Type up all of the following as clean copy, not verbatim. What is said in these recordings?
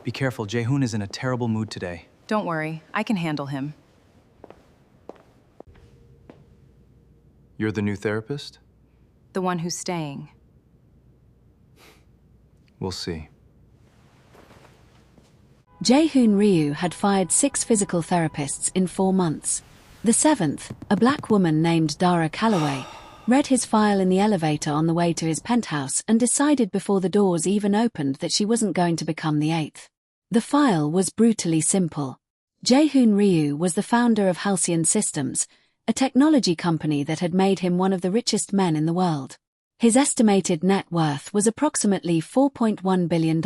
Be careful, Jaehoon is in a terrible mood today. Don't worry, I can handle him. You're the new therapist? The one who's staying. We'll see. Jaehoon Ryu had fired 6 physical therapists in 4 months. The 7th, a black woman named Dara Calloway, read his file in the elevator on the way to his penthouse and decided before the doors even opened that she wasn't going to become the 8th. The file was brutally simple. Jaehoon Ryu was the founder of Halcyon Systems, a technology company that had made him one of the richest men in the world. His estimated net worth was approximately $4.1 billion.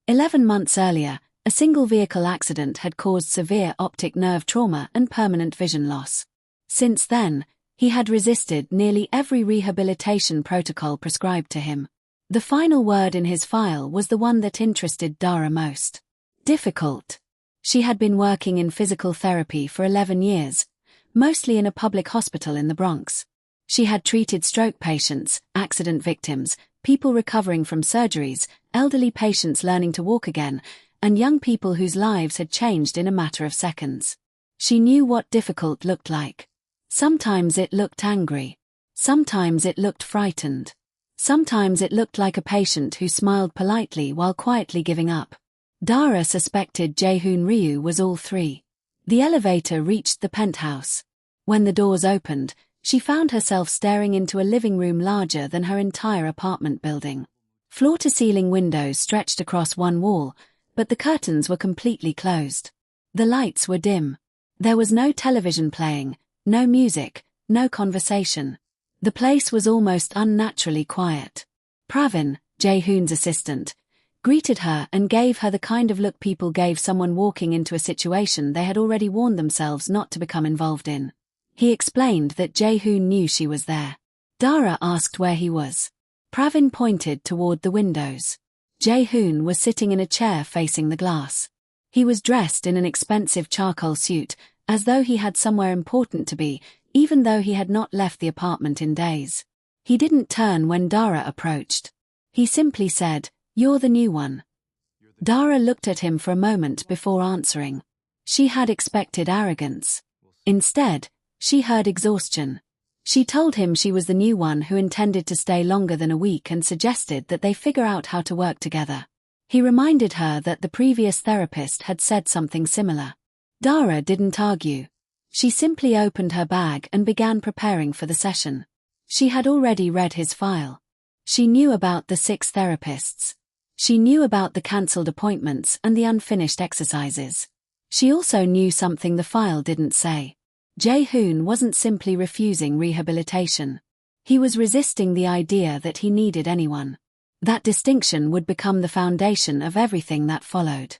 11 months earlier, a single vehicle accident had caused severe optic nerve trauma and permanent vision loss. Since then, he had resisted nearly every rehabilitation protocol prescribed to him. The final word in his file was the one that interested Dara most. Difficult. She had been working in physical therapy for 11 years, mostly in a public hospital in the Bronx. She had treated stroke patients, accident victims, people recovering from surgeries, elderly patients learning to walk again, and young people whose lives had changed in a matter of seconds. She knew what difficult looked like. Sometimes it looked angry. Sometimes it looked frightened. Sometimes it looked like a patient who smiled politely while quietly giving up. Dara suspected Jaehoon Ryu was all 3. The elevator reached the penthouse. When the doors opened, she found herself staring into a living room larger than her entire apartment building. Floor-to-ceiling windows stretched across one wall, but the curtains were completely closed. The lights were dim. There was no television playing, no music, no conversation. The place was almost unnaturally quiet. Pravin, Jaehoon's assistant, greeted her and gave her the kind of look people gave someone walking into a situation they had already warned themselves not to become involved in. He explained that Jaehoon knew she was there. Dara asked where he was. Pravin pointed toward the windows. Jaehoon was sitting in a chair facing the glass. He was dressed in an expensive charcoal suit, as though he had somewhere important to be, even though he had not left the apartment in days. He didn't turn when Dara approached. He simply said, "You're the new one." Dara looked at him for a moment before answering. She had expected arrogance. Instead, she heard exhaustion. She told him she was the new one who intended to stay longer than a week and suggested that they figure out how to work together. He reminded her that the previous therapist had said something similar. Dara didn't argue. She simply opened her bag and began preparing for the session. She had already read his file. She knew about the 6 therapists. She knew about the cancelled appointments and the unfinished exercises. She also knew something the file didn't say. Jaehoon wasn't simply refusing rehabilitation. He was resisting the idea that he needed anyone. That distinction would become the foundation of everything that followed.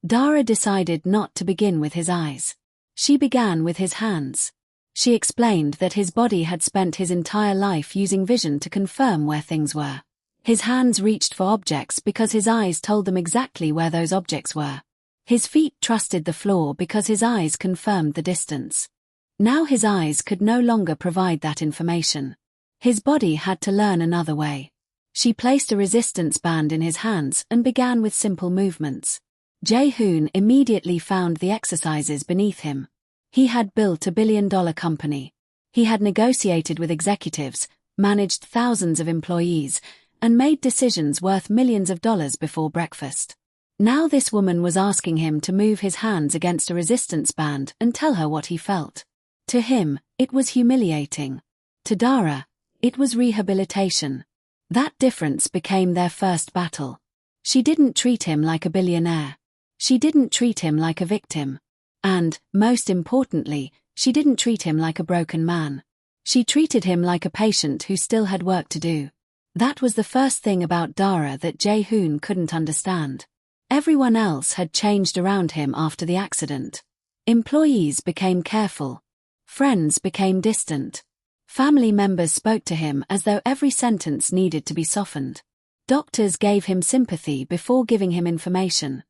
Dara decided not to begin with his eyes. She began with his hands. She explained that his body had spent his entire life using vision to confirm where things were. His hands reached for objects because his eyes told them exactly where those objects were. His feet trusted the floor because his eyes confirmed the distance. Now his eyes could no longer provide that information. His body had to learn another way. She placed a resistance band in his hands and began with simple movements. Jaehoon immediately found the exercises beneath him. He had built a billion-dollar company. He had negotiated with executives, managed thousands of employees, and made decisions worth millions of dollars before breakfast. Now this woman was asking him to move his hands against a resistance band and tell her what he felt. To him, it was humiliating. To Dara, it was rehabilitation. That difference became their first battle. She didn't treat him like a billionaire. She didn't treat him like a victim. And, most importantly, she didn't treat him like a broken man. She treated him like a patient who still had work to do. That was the first thing about Dara that Jaehoon couldn't understand. Everyone else had changed around him after the accident. Employees became careful. Friends became distant. Family members spoke to him as though every sentence needed to be softened. Doctors gave him sympathy before giving him information.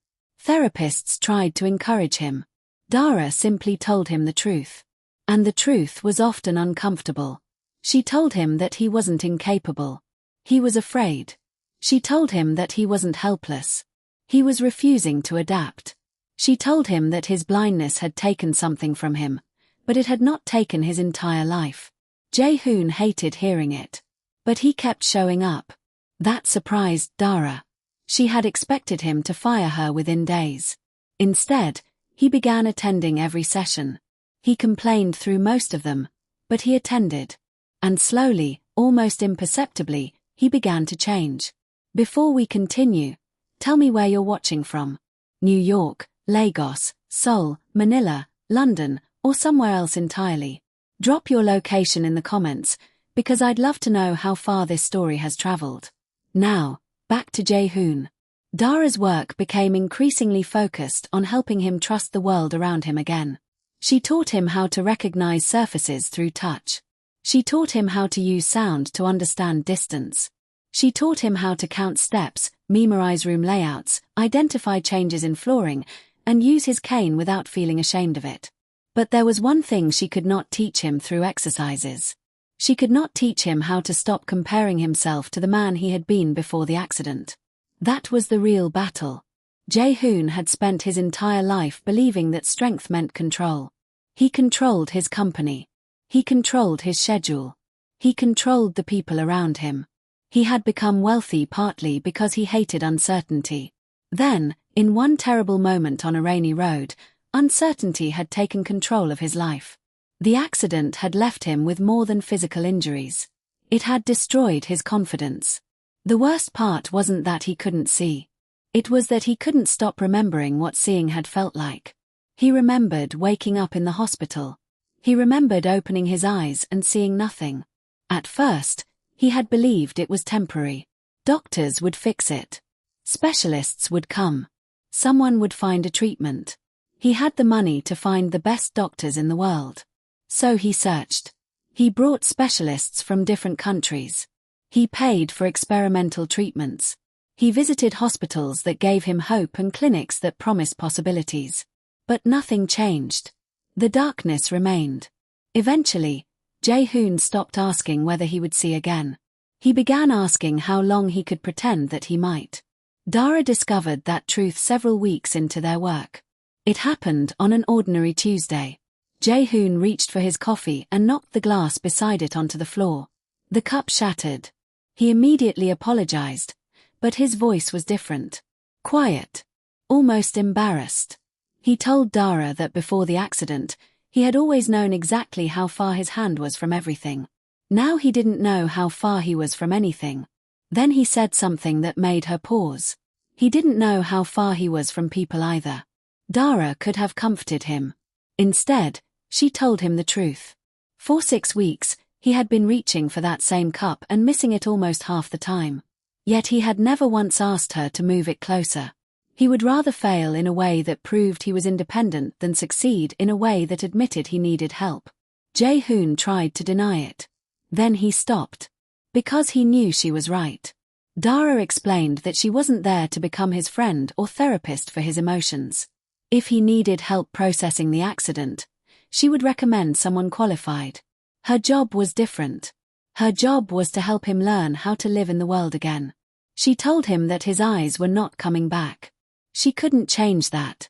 Therapists tried to encourage him. Dara simply told him the truth. And the truth was often uncomfortable. She told him that he wasn't incapable. He was afraid. She told him that he wasn't helpless. He was refusing to adapt. She told him that his blindness had taken something from him, but it had not taken his entire life. Jaehoon hated hearing it. But he kept showing up. That surprised Dara. She had expected him to fire her within days. Instead, he began attending every session. He complained through most of them, but he attended. And slowly, almost imperceptibly, he began to change. Before we continue, tell me where you're watching from. New York, Lagos, Seoul, Manila, London, or somewhere else entirely. Drop your location in the comments, because I'd love to know how far this story has traveled. Now, back to Jaehoon. Dara's work became increasingly focused on helping him trust the world around him again. She taught him how to recognize surfaces through touch. She taught him how to use sound to understand distance. She taught him how to count steps, memorize room layouts, identify changes in flooring, and use his cane without feeling ashamed of it. But there was one thing she could not teach him through exercises. She could not teach him how to stop comparing himself to the man he had been before the accident. That was the real battle. Jaehoon had spent his entire life believing that strength meant control. He controlled his company. He controlled his schedule. He controlled the people around him. He had become wealthy partly because he hated uncertainty. Then, in one terrible moment on a rainy road, uncertainty had taken control of his life. The accident had left him with more than physical injuries. It had destroyed his confidence. The worst part wasn't that he couldn't see. It was that he couldn't stop remembering what seeing had felt like. He remembered waking up in the hospital. He remembered opening his eyes and seeing nothing. At first, he had believed it was temporary. Doctors would fix it. Specialists would come. Someone would find a treatment. He had the money to find the best doctors in the world. So he searched. He brought specialists from different countries. He paid for experimental treatments. He visited hospitals that gave him hope and clinics that promised possibilities. But nothing changed. The darkness remained. Eventually, Jaehoon stopped asking whether he would see again. He began asking how long he could pretend that he might. Dara discovered that truth several weeks into their work. It happened on an ordinary Tuesday. Jaehoon reached for his coffee and knocked the glass beside it onto the floor. The cup shattered. He immediately apologized, but his voice was different. Quiet. Almost embarrassed. He told Dara that before the accident, he had always known exactly how far his hand was from everything. Now he didn't know how far he was from anything. Then he said something that made her pause. He didn't know how far he was from people either. Dara could have comforted him. Instead, she told him the truth. For 6 weeks, he had been reaching for that same cup and missing it almost half the time. Yet he had never once asked her to move it closer. He would rather fail in a way that proved he was independent than succeed in a way that admitted he needed help. Jaehoon tried to deny it. Then he stopped. Because he knew she was right. Dara explained that she wasn't there to become his friend or therapist for his emotions. If he needed help processing the accident, she would recommend someone qualified. Her job was different. Her job was to help him learn how to live in the world again. She told him that his eyes were not coming back. She couldn't change that.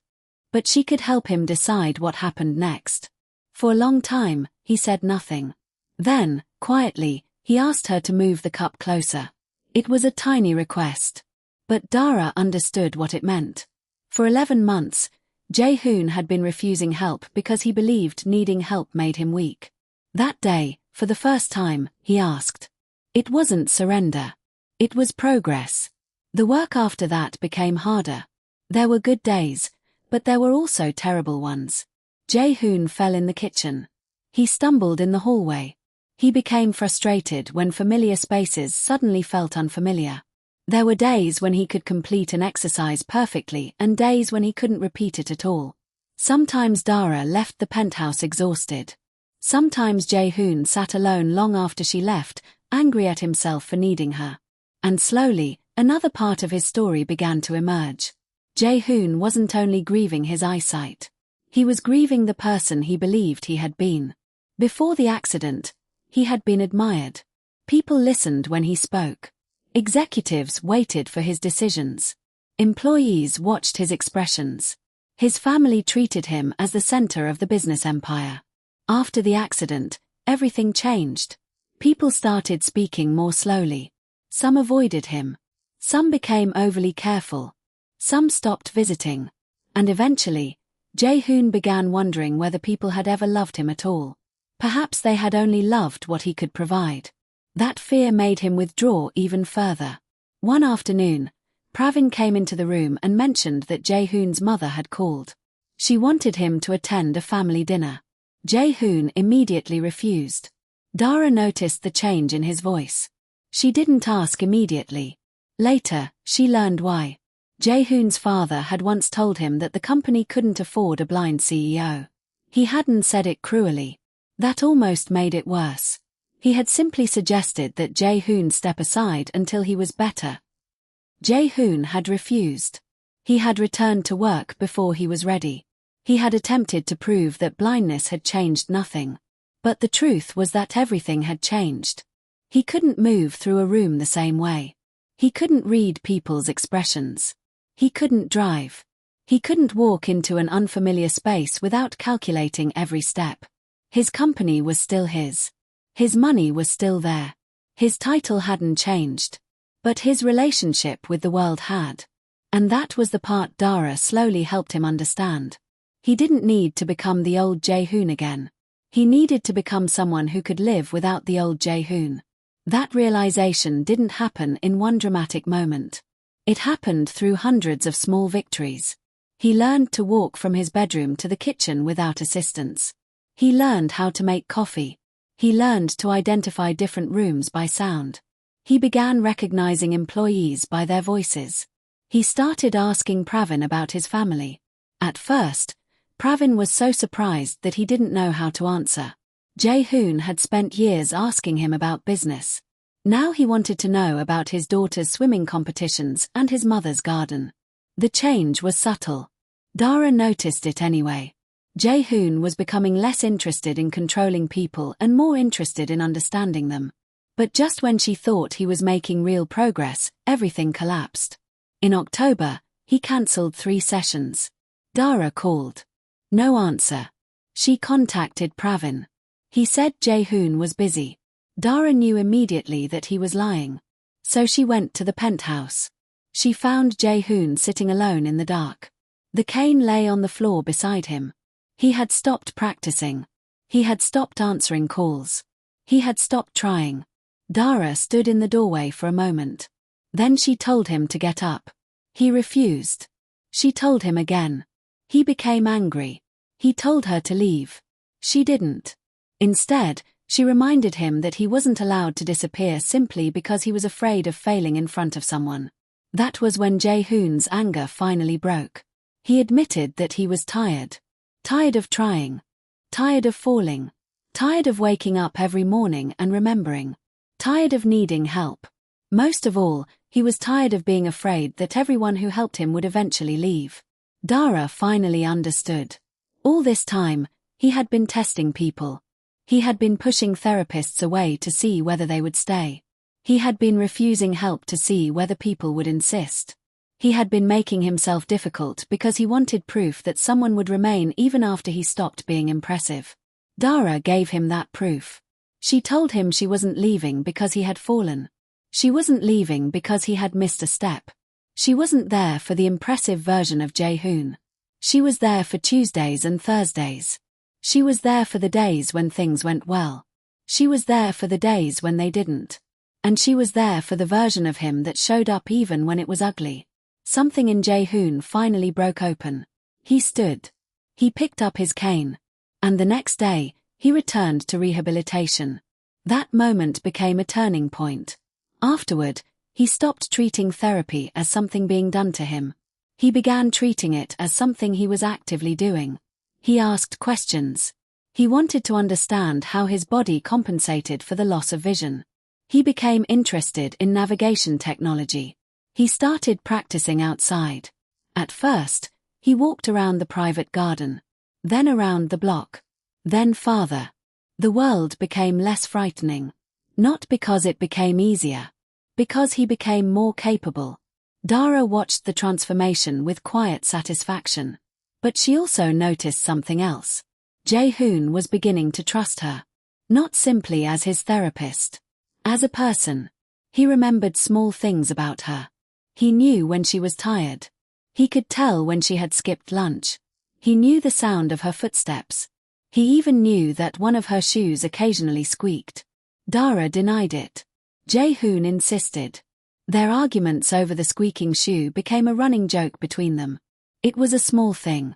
But she could help him decide what happened next. For a long time, he said nothing. Then, quietly, he asked her to move the cup closer. It was a tiny request. But Dara understood what it meant. For 11 months, Jaehoon had been refusing help because he believed needing help made him weak. That day, for the first time, he asked. It wasn't surrender. It was progress. The work after that became harder. There were good days, but there were also terrible ones. Jaehoon fell in the kitchen. He stumbled in the hallway. He became frustrated when familiar spaces suddenly felt unfamiliar. There were days when he could complete an exercise perfectly and days when he couldn't repeat it at all. Sometimes Dara left the penthouse exhausted. Sometimes Jaehoon sat alone long after she left, angry at himself for needing her. And slowly, another part of his story began to emerge. Jaehoon wasn't only grieving his eyesight. He was grieving the person he believed he had been. Before the accident, he had been admired. People listened when he spoke. Executives waited for his decisions. Employees watched his expressions. His family treated him as the center of the business empire. After the accident, everything changed. People started speaking more slowly. Some avoided him. Some became overly careful. Some stopped visiting. And eventually, Jaehoon began wondering whether people had ever loved him at all. Perhaps they had only loved what he could provide. That fear made him withdraw even further. One afternoon, Pravin came into the room and mentioned that Jaehoon's mother had called. She wanted him to attend a family dinner. Jaehoon immediately refused. Dara noticed the change in his voice. She didn't ask immediately. Later, she learned why. Jaehoon's father had once told him that the company couldn't afford a blind CEO. He hadn't said it cruelly. That almost made it worse. He had simply suggested that Jaehoon step aside until he was better. Jaehoon had refused. He had returned to work before he was ready. He had attempted to prove that blindness had changed nothing. But the truth was that everything had changed. He couldn't move through a room the same way. He couldn't read people's expressions. He couldn't drive. He couldn't walk into an unfamiliar space without calculating every step. His company was still his. His money was still there. His title hadn't changed. But his relationship with the world had. And that was the part Dara slowly helped him understand. He didn't need to become the old Jaehoon again. He needed to become someone who could live without the old Jaehoon. That realization didn't happen in one dramatic moment. It happened through hundreds of small victories. He learned to walk from his bedroom to the kitchen without assistance. He learned how to make coffee. He learned to identify different rooms by sound. He began recognizing employees by their voices. He started asking Pravin about his family. At first, Pravin was so surprised that he didn't know how to answer. Jaehoon had spent years asking him about business. Now he wanted to know about his daughter's swimming competitions and his mother's garden. The change was subtle. Dara noticed it anyway. Jaehoon was becoming less interested in controlling people and more interested in understanding them. But just when she thought he was making real progress, everything collapsed. In October, he cancelled 3 sessions. Dara called. No answer. She contacted Pravin. He said Jaehoon was busy. Dara knew immediately that he was lying. So she went to the penthouse. She found Jaehoon sitting alone in the dark. The cane lay on the floor beside him. He had stopped practicing. He had stopped answering calls. He had stopped trying. Dara stood in the doorway for a moment. Then she told him to get up. He refused. She told him again. He became angry. He told her to leave. She didn't. Instead, she reminded him that he wasn't allowed to disappear simply because he was afraid of failing in front of someone. That was when Jaehoon's anger finally broke. He admitted that he was tired. Tired of trying. Tired of falling. Tired of waking up every morning and remembering. Tired of needing help. Most of all, he was tired of being afraid that everyone who helped him would eventually leave. Dara finally understood. All this time, he had been testing people. He had been pushing therapists away to see whether they would stay. He had been refusing help to see whether people would insist. He had been making himself difficult because he wanted proof that someone would remain even after he stopped being impressive. Dara gave him that proof. She told him she wasn't leaving because he had fallen. She wasn't leaving because he had missed a step. She wasn't there for the impressive version of Jaehoon. She was there for Tuesdays and Thursdays. She was there for the days when things went well. She was there for the days when they didn't. And she was there for the version of him that showed up even when it was ugly. Something in Jaehoon finally broke open. He stood. He picked up his cane. And the next day, he returned to rehabilitation. That moment became a turning point. Afterward, he stopped treating therapy as something being done to him. He began treating it as something he was actively doing. He asked questions. He wanted to understand how his body compensated for the loss of vision. He became interested in navigation technology. He started practicing outside. At first, he walked around the private garden. Then around the block. Then farther. The world became less frightening. Not because it became easier. Because he became more capable. Dara watched the transformation with quiet satisfaction. But she also noticed something else. Jaehoon was beginning to trust her. Not simply as his therapist. As a person. He remembered small things about her. He knew when she was tired. He could tell when she had skipped lunch. He knew the sound of her footsteps. He even knew that one of her shoes occasionally squeaked. Dara denied it. Jaehoon insisted. Their arguments over the squeaking shoe became a running joke between them. It was a small thing.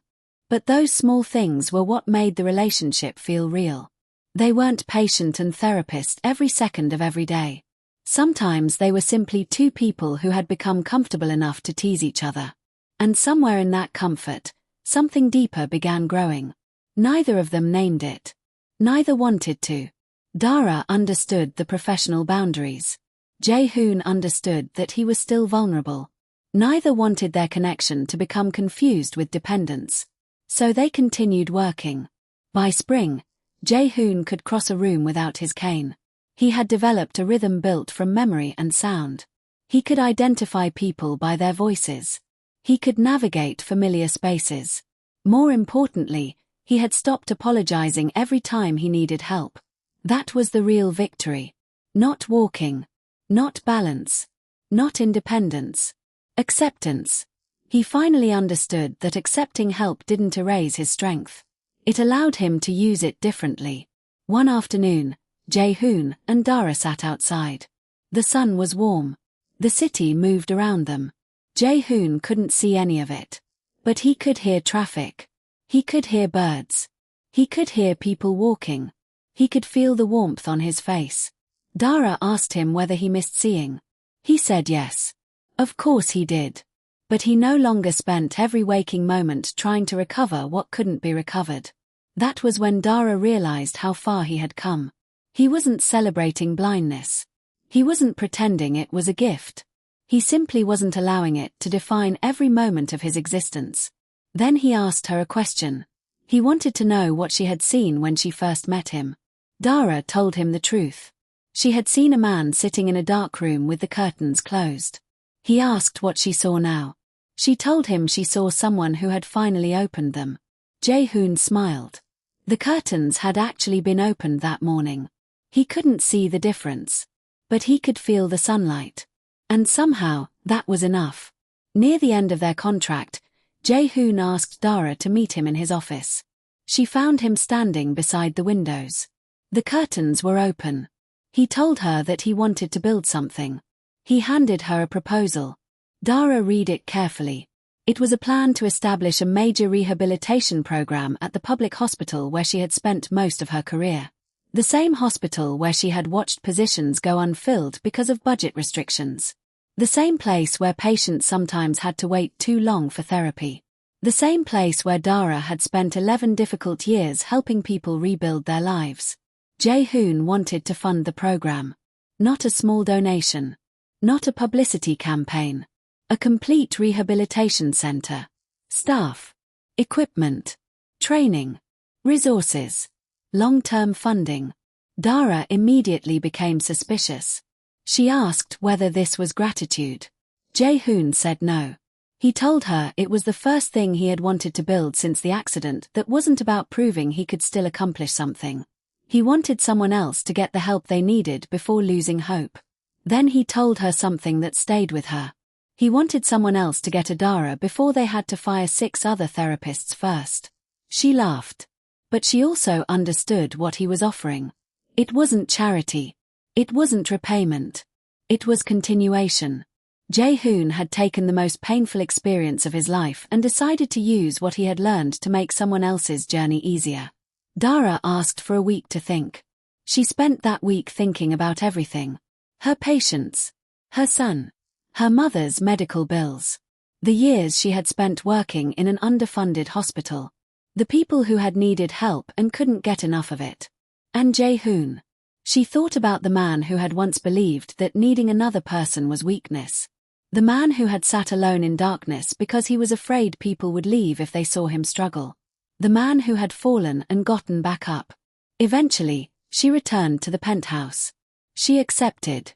But those small things were what made the relationship feel real. They weren't patient and therapist every second of every day. Sometimes they were simply two people who had become comfortable enough to tease each other. And somewhere in that comfort, something deeper began growing. Neither of them named it. Neither wanted to. Dara understood the professional boundaries. Jaehoon understood that he was still vulnerable. Neither wanted their connection to become confused with dependence. So they continued working. By spring, Jaehoon could cross a room without his cane. He had developed a rhythm built from memory and sound. He could identify people by their voices. He could navigate familiar spaces. More importantly, he had stopped apologizing every time he needed help. That was the real victory. Not walking. Not balance. Not independence. Acceptance. He finally understood that accepting help didn't erase his strength. It allowed him to use it differently. One afternoon, Jaehoon and Dara sat outside. The sun was warm. The city moved around them. Jaehoon couldn't see any of it. But he could hear traffic. He could hear birds. He could hear people walking. He could feel the warmth on his face. Dara asked him whether he missed seeing. He said yes. Of course he did. But he no longer spent every waking moment trying to recover what couldn't be recovered. That was when Dara realized how far he had come. He wasn't celebrating blindness. He wasn't pretending it was a gift. He simply wasn't allowing it to define every moment of his existence. Then he asked her a question. He wanted to know what she had seen when she first met him. Dara told him the truth. She had seen a man sitting in a dark room with the curtains closed. He asked what she saw now. She told him she saw someone who had finally opened them. Jaehoon smiled. The curtains had actually been opened that morning. He couldn't see the difference. But he could feel the sunlight. And somehow, that was enough. Near the end of their contract, Jaehoon asked Dara to meet him in his office. She found him standing beside the windows. The curtains were open. He told her that he wanted to build something. He handed her a proposal. Dara read it carefully. It was a plan to establish a major rehabilitation program at the public hospital where she had spent most of her career. The same hospital where she had watched positions go unfilled because of budget restrictions. The same place where patients sometimes had to wait too long for therapy. The same place where Dara had spent 11 difficult years helping people rebuild their lives. Jaehoon wanted to fund the program. Not a small donation. Not a publicity campaign. A complete rehabilitation center. Staff. Equipment. Training. Resources. Long-term funding. Dara immediately became suspicious. She asked whether this was gratitude. Jaehoon said no. He told her it was the first thing he had wanted to build since the accident that wasn't about proving he could still accomplish something. He wanted someone else to get the help they needed before losing hope. Then he told her something that stayed with her. He wanted someone else to get a Dara before they had to fire 6 other therapists first. She laughed. But she also understood what he was offering. It wasn't charity. It wasn't repayment. It was continuation. Jaehoon had taken the most painful experience of his life and decided to use what he had learned to make someone else's journey easier. Dara asked for a week to think. She spent that week thinking about everything. Her patients. Her son. Her mother's medical bills. The years she had spent working in an underfunded hospital. The people who had needed help and couldn't get enough of it. And Jaehoon. She thought about the man who had once believed that needing another person was weakness. The man who had sat alone in darkness because he was afraid people would leave if they saw him struggle. The man who had fallen and gotten back up. Eventually, she returned to the penthouse. She accepted.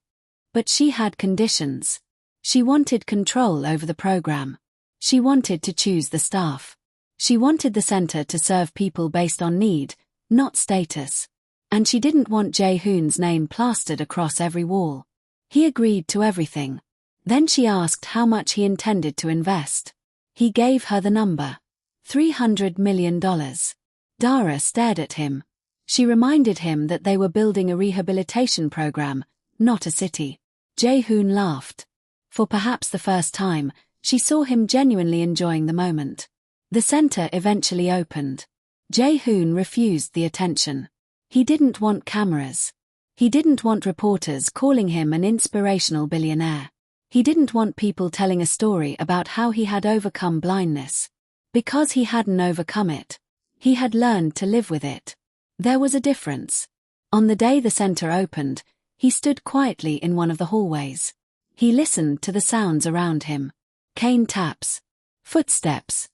But she had conditions. She wanted control over the program. She wanted to choose the staff. She wanted the center to serve people based on need, not status. And she didn't want Jaehoon's name plastered across every wall. He agreed to everything. Then she asked how much he intended to invest. He gave her the number. $300 million. Dara stared at him. She reminded him that they were building a rehabilitation program, not a city. Jaehoon laughed. For perhaps the first time, she saw him genuinely enjoying the moment. The center eventually opened. Jaehoon refused the attention. He didn't want cameras. He didn't want reporters calling him an inspirational billionaire. He didn't want people telling a story about how he had overcome blindness. Because he hadn't overcome it. He had learned to live with it. There was a difference. On the day the center opened, he stood quietly in one of the hallways. He listened to the sounds around him. Cane taps. Footsteps.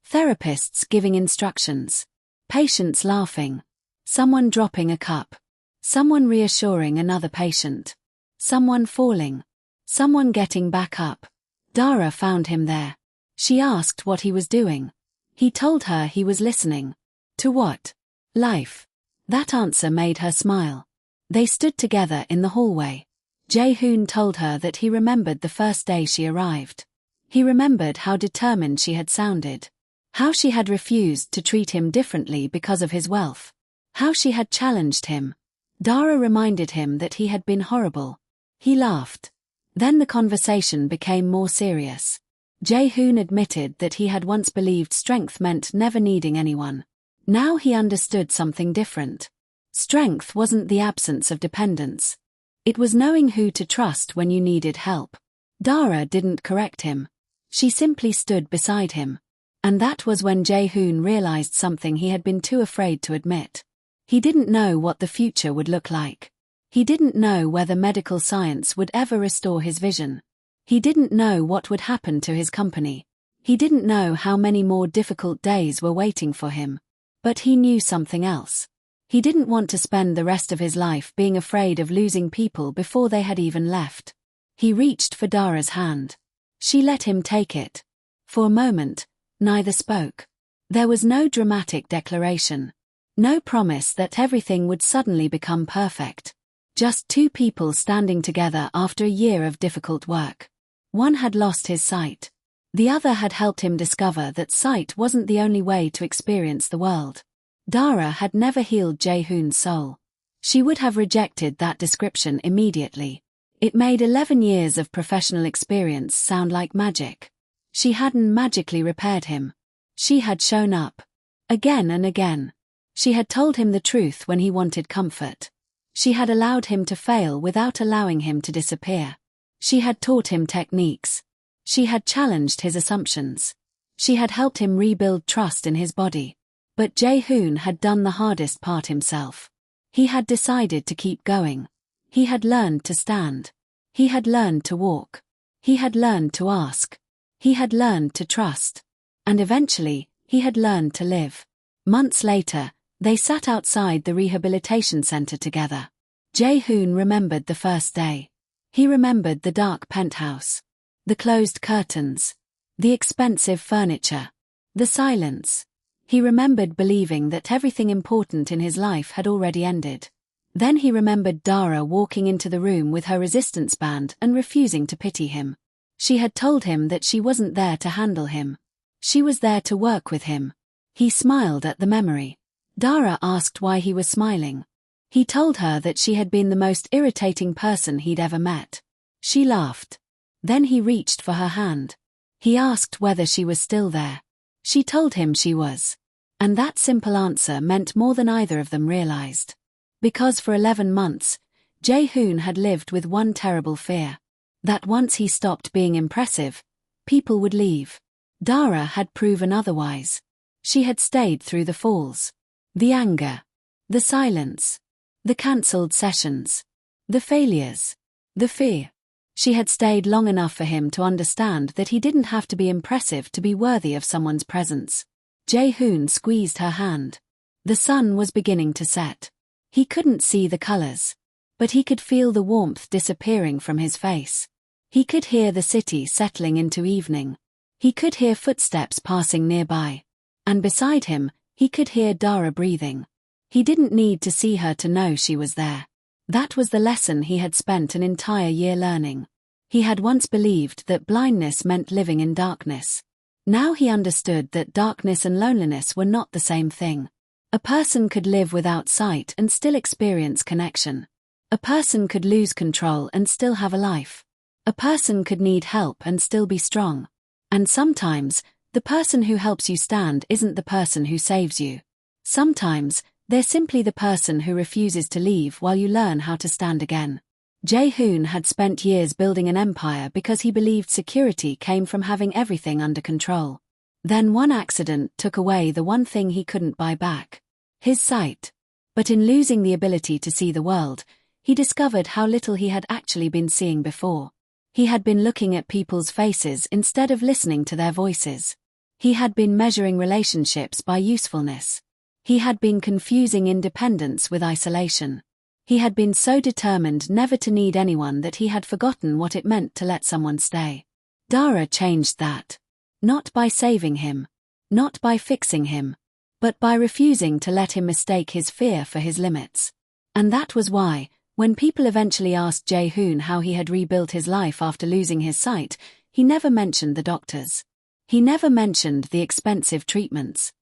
Therapists giving instructions. Patients laughing. Someone dropping a cup. Someone reassuring another patient. Someone falling. Someone getting back up. Dara found him there. She asked what he was doing. He told her he was listening. To what? Life. That answer made her smile. They stood together in the hallway. Jaehoon told her that he remembered the first day she arrived. He remembered how determined she had sounded. How she had refused to treat him differently because of his wealth. How she had challenged him. Dara reminded him that he had been horrible. He laughed. Then the conversation became more serious. Jaehoon admitted that he had once believed strength meant never needing anyone. Now he understood something different. Strength wasn't the absence of dependence. It was knowing who to trust when you needed help. Dara didn't correct him. She simply stood beside him. And that was when Jaehoon realized something he had been too afraid to admit. He didn't know what the future would look like. He didn't know whether medical science would ever restore his vision. He didn't know what would happen to his company. He didn't know how many more difficult days were waiting for him. But he knew something else. He didn't want to spend the rest of his life being afraid of losing people before they had even left. He reached for Dara's hand. She let him take it. For a moment, neither spoke. There was no dramatic declaration. No promise that everything would suddenly become perfect. Just two people standing together after a year of difficult work. One had lost his sight. The other had helped him discover that sight wasn't the only way to experience the world. Dara had never healed Jaehoon's soul. She would have rejected that description immediately. It made 11 years of professional experience sound like magic. She hadn't magically repaired him. She had shown up. Again and again. She had told him the truth when he wanted comfort. She had allowed him to fail without allowing him to disappear. She had taught him techniques. She had challenged his assumptions. She had helped him rebuild trust in his body. But Jaehoon had done the hardest part himself. He had decided to keep going. He had learned to stand. He had learned to walk. He had learned to ask. He had learned to trust. And eventually, he had learned to live. Months later, they sat outside the rehabilitation center together. Jaehoon remembered the first day. He remembered the dark penthouse. The closed curtains. The expensive furniture. The silence. He remembered believing that everything important in his life had already ended. Then he remembered Dara walking into the room with her resistance band and refusing to pity him. She had told him that she wasn't there to handle him. She was there to work with him. He smiled at the memory. Dara asked why he was smiling. He told her that she had been the most irritating person he'd ever met. She laughed. Then he reached for her hand. He asked whether she was still there. She told him she was. And that simple answer meant more than either of them realized. Because for 11 months, Jaehoon had lived with one terrible fear. That once he stopped being impressive, people would leave. Dara had proven otherwise. She had stayed through the falls. The anger. The silence. The cancelled sessions. The failures. The fear. She had stayed long enough for him to understand that he didn't have to be impressive to be worthy of someone's presence. Jaehoon squeezed her hand. The sun was beginning to set. He couldn't see the colors. But he could feel the warmth disappearing from his face. He could hear the city settling into evening. He could hear footsteps passing nearby. And beside him, he could hear Dara breathing. He didn't need to see her to know she was there. That was the lesson he had spent an entire year learning. He had once believed that blindness meant living in darkness. Now he understood that darkness and loneliness were not the same thing. A person could live without sight and still experience connection. A person could lose control and still have a life. A person could need help and still be strong. And sometimes, the person who helps you stand isn't the person who saves you. Sometimes, they're simply the person who refuses to leave while you learn how to stand again. Jaehoon had spent years building an empire because he believed security came from having everything under control. Then one accident took away the one thing he couldn't buy back: his sight. But in losing the ability to see the world, he discovered how little he had actually been seeing before. He had been looking at people's faces instead of listening to their voices. He had been measuring relationships by usefulness. He had been confusing independence with isolation. He had been so determined never to need anyone that he had forgotten what it meant to let someone stay. Dara changed that. Not by saving him. Not by fixing him. But by refusing to let him mistake his fear for his limits. And that was why, when people eventually asked Jaehoon how he had rebuilt his life after losing his sight, he never mentioned the doctors. He never mentioned the expensive treatments.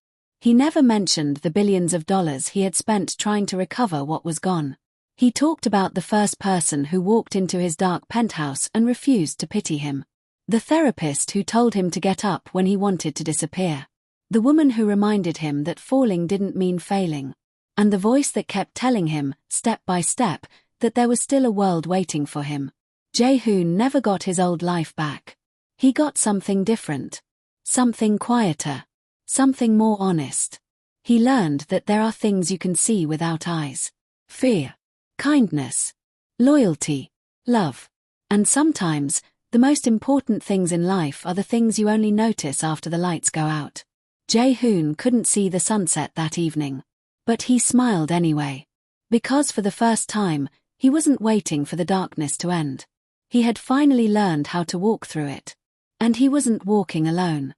He never mentioned the billions of dollars he had spent trying to recover what was gone. He talked about the first person who walked into his dark penthouse and refused to pity him. The therapist who told him to get up when he wanted to disappear. The woman who reminded him that falling didn't mean failing. And the voice that kept telling him, step by step, that there was still a world waiting for him. Jaehoon never got his old life back. He got something different. Something quieter. Something more honest. He learned that there are things you can see without eyes. Fear. Kindness. Loyalty. Love. And sometimes, the most important things in life are the things you only notice after the lights go out. Jaehoon couldn't see the sunset that evening. But he smiled anyway. Because for the first time, he wasn't waiting for the darkness to end. He had finally learned how to walk through it. And he wasn't walking alone.